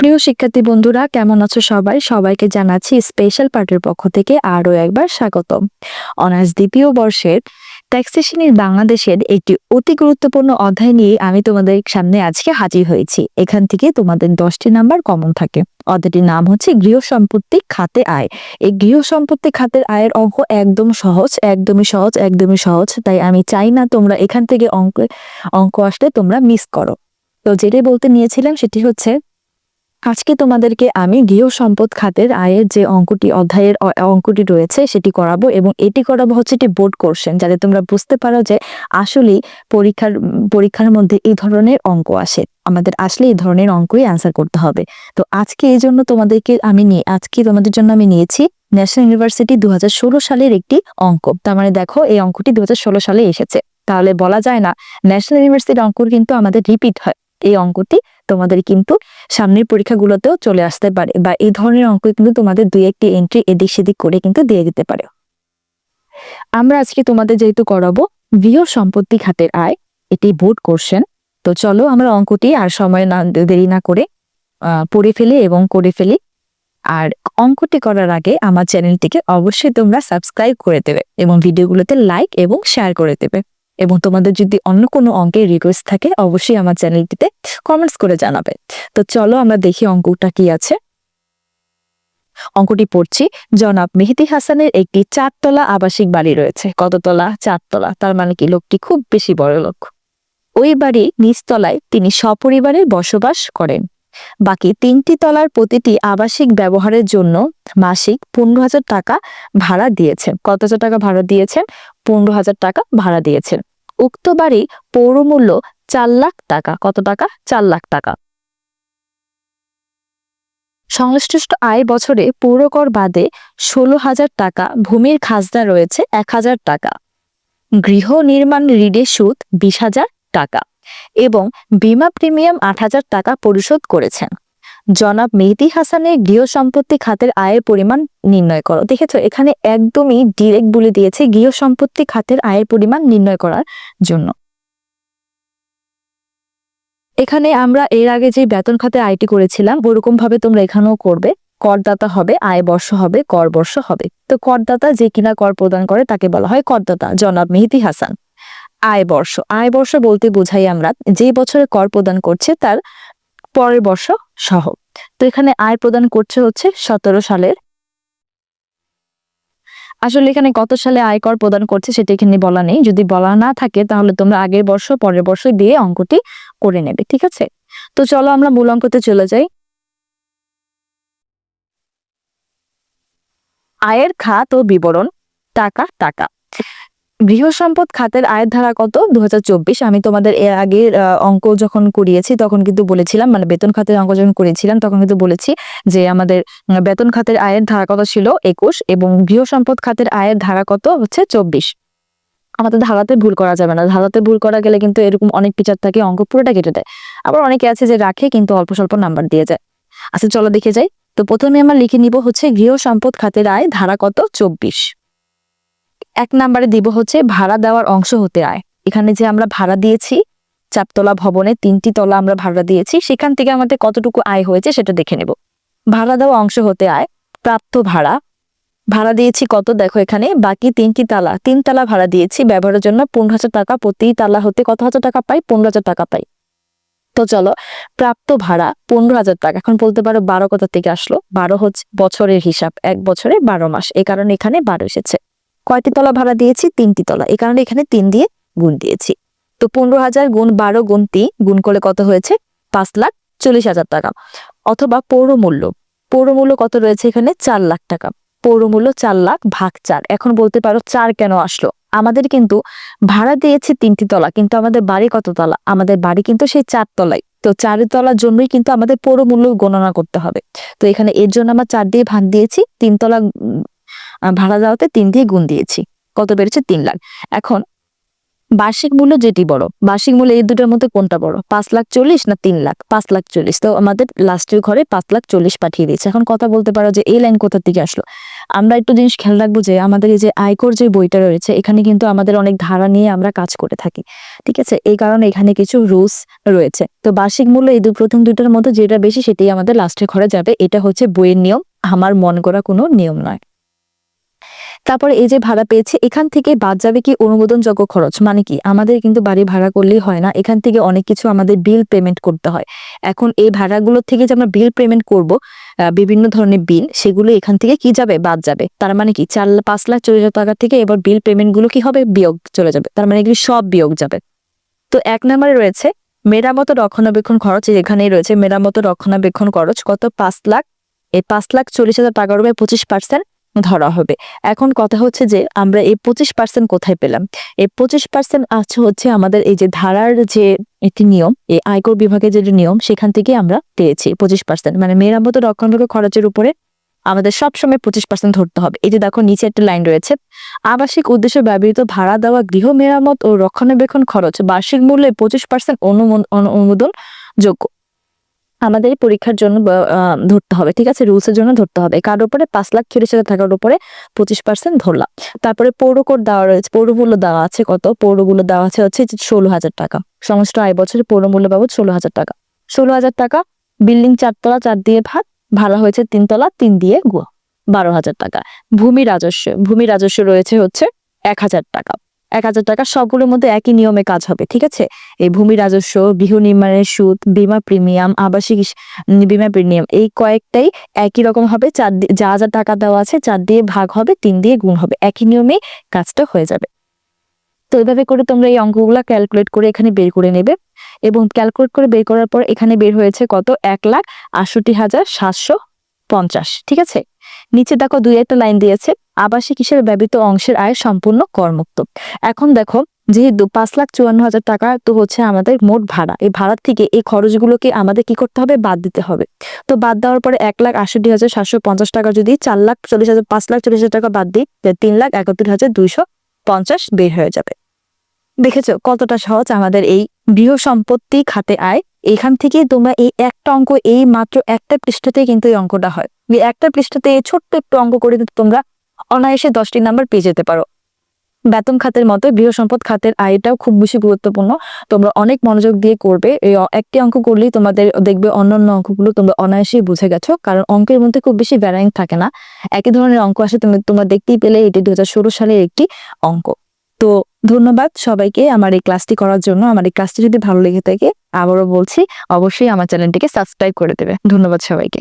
প্রিয় শিক্ষার্থী বন্ধুরা, কেমন আছো সবাই? সবাইকে জানাচ্ছি স্পেশাল পার্টের পক্ষ থেকে আরো একবার স্বাগতম। অনার্স দ্বিতীয় বর্ষের ট্যাক্সেশনের বাংলাদেশের একটি অতি গুরুত্বপূর্ণ অধ্যায় নিয়ে আমি তোমাদের সামনে আজকে হাজির হয়েছি। এখান থেকে তোমাদের 10টি নাম্বার কমন থাকে। অধ্যায়টির নাম হচ্ছে গৃহ সম্পত্তি খাতে আয়। এই গৃহ সম্পত্তি খাতের আয়ের অঙ্ক একদম সহজ, একদমই সহজ। তাই আমি চাই না তোমরা এখান থেকে অঙ্ক আসলে তোমরা মিস করো। তো যেটাই বলতে নিয়েছিলাম সেটি হচ্ছে, আজকে তোমাদেরকে আমি গৃহ সম্পদ খাতের আয়ের যে অধ্যায়ের অঙ্কটি রয়েছে সেটি করাবো, এবং এটি করাবো হচ্ছে এটি বোর্ড কোশ্চেন, যাতে তোমরা বুঝতে পারো যে আসলেই পরীক্ষার মধ্যে এই ধরনের অঙ্ক আসে, আমাদের আসলে এই ধরনের অঙ্কই অ্যান্সার করতে হবে। তো আজকে এই জন্য তোমাদের জন্য আমি নিয়েছি ন্যাশনাল ইউনিভার্সিটি 2016 সালের একটি অঙ্ক। তার মানে দেখো, এই অঙ্কটি 2016 সালে এসেছে, তাহলে বলা যায় না ন্যাশনাল ইউনিভার্সিটির অঙ্ক কিন্তু আমাদের রিপিট হয়। এই অঙ্কটি তোমাদের কিন্তু সামনের পরীক্ষাগুলোতেও চলে আসতে পারে, বা এই ধরনের অঙ্ক কিন্তু তোমাদের দুই একটি এন্ট্রি এদিক সেদিক করে কিন্তু দিয়ে দিতে পারে। আমরা আজকে তোমাদের যেহেতু করাবো গৃহ সম্পত্তি খাতের আয়, এটি বোর্ড কোশ্চেন। তো চলো আমরা অঙ্কটি আর সময় না দেরি না করে পড়ে ফেলি এবং করে ফেলি। আর অঙ্কটি করার আগে আমার চ্যানেলটিকে অবশ্যই তোমরা সাবস্ক্রাইব করে দেবে এবং ভিডিওগুলোতে লাইক এবং শেয়ার করে দেবে। এবং তোমাদের যদি অন্য কোনো অঙ্কের রিকোয়েস্ট থাকে অবশ্যই আমার চ্যানেলটিতে কমেন্টস করে জানাবে। তো চলো আমরা দেখি অঙ্কটা কি আছে। অঙ্কটি পড়ছি। জনাব মেহেদী হাসানের একটি 4তলা আবাসিক বাড়ি রয়েছে। কততলা? 4তলা। তার মানে কি লোকটি খুব বেশি বড় লোক। ওই বাড়ির নিচতলায় তিনি সপরিবারে বসবাস করেন। বাকি 3টি তলার প্রতিটি আবাসিক ব্যবহারের জন্য মাসিক 15,000 টাকা ভাড়া দিয়েছেন। কত হাজার টাকা ভাড়া দিয়েছেন? 15,000 টাকা ভাড়া দিয়েছেন। উক্ত বাড়ি পৌরমূল্য 4 লাখ টাকা। কত টাকা? 4 লাখ টাকা। সংশ্লিষ্ট আয় বছরে পৌরকর বাদে 16,000 টাকা, ভূমির খাজনা রয়েছে 1,000 টাকা, গৃহ নির্মাণ ঋণের সুদ 20,000 টাকা এবং বীমা প্রিমিয়াম 8,000 টাকা পরিশোধ করেছেন। জনাব মেহেদী হাসানের গৃহ সম্পত্তি খাতের আয়ের পরিমাণ নির্ণয় করো। দেখেছো, এখানে একদমই ডিরেক্ট বলে দিয়েছে গৃহ সম্পত্তি খাতের আয়ের পরিমাণ নির্ণয় করার জন্য। এখানে আমরা এর আগে যে বেতন খাতে আয়টি করেছিলাম ওরকম ভাবে তোমরা এখানেও করবে। করদাতা হবে, আয় বর্ষ হবে, কর বর্ষ হবে। তো করদাতা যে কিনা কর প্রদান করে তাকে বলা হয় করদাতা। জনাব মেহেদী হাসান। আয় বর্ষ বলতে বোঝাই আমরা যে বছরে কর প্রদান করছে তার পরের বর্ষ সহ। তো এখানে আয় প্রদান করছে হচ্ছে 17 সালের। আসলে এখানে কত সালে আয়কর প্রদান করছে সেটা এখানে বলা নেই। যদি বলা না থাকে তাহলে তোমরা আগের বর্ষ পরের বর্ষ দিয়ে অঙ্কটি করে নেবে, ঠিক আছে? তো চলো আমরা মূল অঙ্কতে চলে যাই। আয়ের খাত ও বিবরণ। টাকা। গৃহ সম্পদ খাতের আয়ের ধারা কত? 2024। আমি তোমাদের এর আগের অঙ্ক যখন করিয়েছি তখন কিন্তু বলেছিলাম, মানে বেতন খাতের অঙ্ক যখন করেছিলাম তখন কিন্তু বলেছি যে আমাদের বেতন খাতের আয়ের ধারা কত ছিল? 21, এবং গৃহ সম্পদ খাতের আয়ের ধারা কত হচ্ছে? 24। আমাদের ধারাতে ভুল করা যাবে না। ধারাতে ভুল করা গেলে কিন্তু এরকম অনেক টিচার থাকে অঙ্ক পুরোটা কেটে দেয়। আবার অনেকে আছে যে রাখে কিন্তু অল্প স্বল্প নাম্বার দিয়ে যায়। আচ্ছা চলো দেখে যাই। তো প্রথমে আমরা লিখে নিব হচ্ছে গৃহ সম্পদ খাতের আয় ধারা কত? 24। 1 নম্বরে দিব হচ্ছে ভাড়া দেওয়ার অংশ হতে আয়। এখানে যে আমরা ভাড়া দিয়েছি 4তলা ভবনে 3টি তলা আমরা ভাড়া দিয়েছি, সেখান থেকে আমাদের কতটুকু আয় হয়েছে সেটা দেখে নেব। ভাড়া দেওয়া অংশ হতে আয়। প্রাপ্ত ভাড়া দিয়েছি কত? দেখো এখানে বাকি 3টি তালা, 3 তালা ভাড়া দিয়েছি ব্যবহারের জন্য 15,000 টাকা। প্রতি তালা হতে কত হাজার টাকা পাই? 15,000 টাকা পাই। তো চলো, প্রাপ্ত ভাড়া 15,000 টাকা। এখন বলতে পারো 12 কোথা থেকে আসলো? 12 হচ্ছে বছরের হিসাব, 1 বছরে 12 মাস, এই কারণে এখানে 12 এসেছে। কয়টি তলা ভাড়া দিয়েছি? 3টি তলা, এই কারণে এখানে 3 দিয়ে গুণ দিয়েছি। তো 15,000 গুণ 12 গুণ 3 গুণ করলে কত হয়েছে? 5,40,000 টাকা। অথবা পৌরমূল্য কত রয়েছে এখানে? 4 লাখ টাকা। পৌরমূল্য 4 লাখ ভাগ 4। এখন বলতে পারো 4 কেন আসলো? আমাদের কিন্তু ভাড়া দিয়েছি 3টি তলা, কিন্তু আমাদের বাড়ি কত তলা? আমাদের বাড়ি কিন্তু সেই 4 তলায়। তো 4 তলার জন্যই কিন্তু আমাদের পৌরমূল্য গণনা করতে হবে। তো এখানে এর জন্য আমরা 4 দিয়ে ভাগ দিয়েছি, 3 তলা ভাড়া দেওয়াতে 3 দিয়ে গুণ দিয়েছি। কত বেড়েছে? 3 লাখ। এখন বার্ষিক মূল্য যেটি বড়, বার্ষিক মূল্য এই দুটোর মধ্যে কোনটা বড়? 5,40,000 না 3 লাখ? 5,40,000। তো আমাদের লাস্টের ঘরে 5,40,000 পাঠিয়ে দিয়েছে। এখন কথা বলতে পারো যে এই লাইন কোথা থেকে আসলো? আমরা একটু জিনিস খেয়াল রাখবো যে আমাদের এই যে আয়কর যে বইটা রয়েছে এখানে কিন্তু আমাদের অনেক ধারা নিয়ে আমরা কাজ করে থাকি, ঠিক আছে? এই কারণে এখানে কিছু রুলস রয়েছে। তো বার্ষিক মূল্য এই প্রথম দুইটার মধ্যে যেটা বেশি সেটাই আমাদের লাস্টের ঘরে যাবে, এটা হচ্ছে বইয়ের নিয়ম, আমার মন করা কোনো নিয়ম নয়। তারপরে এই যে ভাড়া পেয়েছে এখান থেকে বাদ যাবে কি অনুমোদনযোগ্য খরচ, মানে কি আমাদের কিন্তু বাড়ি ভাড়া করলেই হয় না, এখান থেকে অনেক কিছু আমাদের বিল পেমেন্ট করতে হয়। এখন এই ভাড়াগুলো থেকে যে আমরা বিল পেমেন্ট করব, বিভিন্ন ধরনের বিল, সেগুলো এখান থেকে কি যাবে, বাদ যাবে। তার মানে কি 5,40,000 টাকা থেকে এবার বিল পেমেন্ট গুলো কি হবে, বিয়োগ চলে যাবে, তার মানে এগুলি সব বিয়োগ যাবে। তো 1 নম্বরে রয়েছে মেরামত ও রক্ষণাবেক্ষণ খরচ, এখানেই রয়েছে মেরামত ও রক্ষণাবেক্ষণ খরচ কত, 5 লাখ। এই 5,40,000 টাকার উপরে 25% ধরা হবে। এখন কথা হচ্ছে যে আমরা এই 25% কোথায় পেলাম? এই 25% আছে হচ্ছে আমাদের এই যে ধারার যে একটি নিয়ম, এই আয়কর বিভাগের যে নিয়ম সেখান থেকে আমরা পেয়েছি 25%, মানে মেরামত ও রক্ষণাবেক্ষণ খরচের উপরে আমাদের সবসময় 25% ধরতে হবে। এই যে দেখো নিচে একটা লাইন রয়েছে, আবাসিক উদ্দেশ্যে ব্যবহৃত ভাড়া দেওয়া গৃহ মেরামত ও রক্ষণাবেক্ষণ খরচ বার্ষিক মূল্যে 25% অনুমোদন যোগ্য। আমাদের এই পরীক্ষার জন্য ধরতে হবে, ঠিক আছে? রুলস এর জন্য ধরতে হবে। কার উপরে 5,40,000 টাকার উপরে 25% ধরলাম। তারপরে পৌর কর দেওয়া রয়েছে, পৌরমূল্য দেওয়া আছে কত, পৌরমূল্য দেওয়া আছে হচ্ছে 16,000 টাকা। সমস্ত আয় বছরে পৌরমূল্য বাবদ 16,000 টাকা। 16,000 টাকা। বিল্ডিং 4 তলা 4 দিয়ে ভাগ, ভাড়া হয়েছে 3 তলা 3 দিয়ে 12,000 টাকা। ভূমি রাজস্ব রয়েছে হচ্ছে 1,000 টাকা। 1,000 টাকা, সবগুলোর মধ্যে একই নিয়মে কাজ হবে, ঠিক আছে? এই ভূমি রাজস্ব, গৃহ নির্মাণের সুদ, বীমা প্রিমিয়াম, আবাসিক বীমা প্রিমিয়াম, এই কয়েকটাই একই রকম হবে। যা যা টাকা দেওয়া আছে 4 দিয়ে ভাগ হবে, 3 দিয়ে গুণ হবে, একই নিয়মেই কাজটা হয়ে যাবে। তো এইভাবে করে তোমরা এই অঙ্কগুলা ক্যালকুলেট করে এখানে বের করে নেবে, এবং ক্যালকুলেট করে বের করার পর এখানে বের হয়েছে কত, 1,68,750, ঠিক আছে? নিচে দেখো 2 একটা লাইন দিয়েছে, আবাসিক হিসেবে ব্যবহৃত অংশের আয় সম্পূর্ণ করমুক্ত। এখন দেখো যেহেতু 5,54,000 টাকা তো হচ্ছে আমাদের মোট ভাড়া, এই ভাড়ার থেকে এই খরচগুলোকে আমাদের কি করতে হবে, বাদ দিতে হবে। তো বাদ দেওয়ার পরে 1,68,750 টাকা যদি 5,40,000 টাকা বাদ দিই, 3,71,250 বের হয়ে যাবে। দেখেছো কতটা সহজ আমাদের এই গৃহ সম্পত্তি খাতে আয়। এখান থেকে তোমরা এই একটা অঙ্ক, এই মাত্র একটা পৃষ্ঠাতে কিন্তু এই অঙ্কটা হয়। এই একটা পৃষ্ঠাতে এই ছোট্ট একটু অঙ্ক করে তোমরা অনায়াসে 10টি নাম্বার পেয়ে যেতে পারো। বেতন খাতের মতো গৃহ সম্পদ খাতের আয়টাও খুব বেশি গুরুত্বপূর্ণ, তোমরা অনেক মনোযোগ দিয়ে করবে। এই একটি অঙ্ক করলেই তোমাদের দেখবে অন্যান্য অঙ্কগুলো তোমরা অনায়াসেই বুঝে গেছো, কারণ অঙ্কের মধ্যে খুব বেশি ভ্যারাইং থাকে না, একই ধরনের অঙ্ক আসে। তোমরা দেখতেই পেলে এটি 2016 সালের একটি অঙ্ক। তো ধন্যবাদ সবাইকে আমার এই ক্লাসটি করার জন্য। আমার এই ক্লাসটি যদি ভালো লেগে থাকে, আবারও বলছি, অবশ্যই আমার চ্যানেলটিকে সাবস্ক্রাইব করে দেবে। ধন্যবাদ সবাইকে।